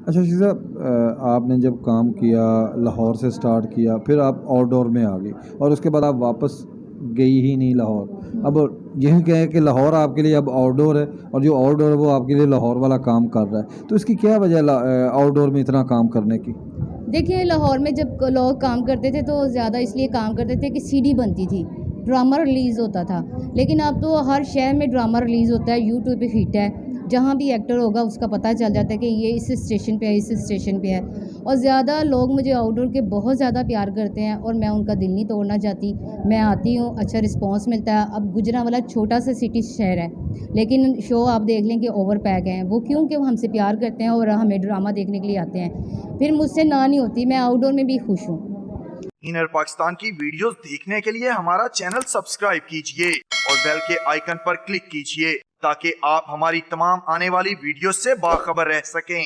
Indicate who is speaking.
Speaker 1: اچھا شیخ صاحب، آپ نے جب کام کیا لاہور سے سٹارٹ کیا، پھر آپ آؤٹ ڈور میں آ گئی اور اس کے بعد آپ واپس گئی ہی نہیں لاہور. اب یہی کہیں کہ لاہور آپ کے لیے اب آؤٹ ڈور ہے اور جو آؤٹ ڈور ہے وہ آپ کے لیے لاہور والا کام کر رہا ہے، تو اس کی کیا وجہ آؤٹ ڈور میں اتنا کام کرنے کی؟
Speaker 2: دیکھیے لاہور میں جب لوگ کام کرتے تھے تو زیادہ اس لیے کام کرتے تھے کہ سی ڈی بنتی تھی، ڈرامہ ریلیز ہوتا تھا. لیکن اب تو ہر شہر میں ڈرامہ ریلیز ہوتا ہے، یوٹیوب پہ فٹ ہے، جہاں بھی ایکٹر ہوگا اس کا پتہ چل جاتا ہے کہ یہ اس اسٹیشن پہ ہے، اس اسٹیشن پہ ہے. اور زیادہ لوگ مجھے آؤٹ ڈور کے بہت زیادہ پیار کرتے ہیں اور میں ان کا دل نہیں توڑنا چاہتی. میں آتی ہوں، اچھا رسپانس ملتا ہے. اب گجرانوالہ چھوٹا سا سٹی شہر ہے لیکن شو آپ دیکھ لیں کہ اوور پیک ہیں وہ، کیوں کہ وہ ہم سے پیار کرتے ہیں اور ہمیں ڈرامہ دیکھنے کے لیے آتے ہیں. پھر مجھ سے نہ نہیں ہوتی، میں آؤٹ ڈور میں بھی خوش ہوں.
Speaker 3: انر پاکستان کی ویڈیوز دیکھنے کے لیے ہمارا چینل سبسکرائب کیجئے اور بیل کے آئیکن پر کلک کیجئے تاکہ آپ ہماری تمام آنے والی ویڈیوز سے باخبر رہ سکیں.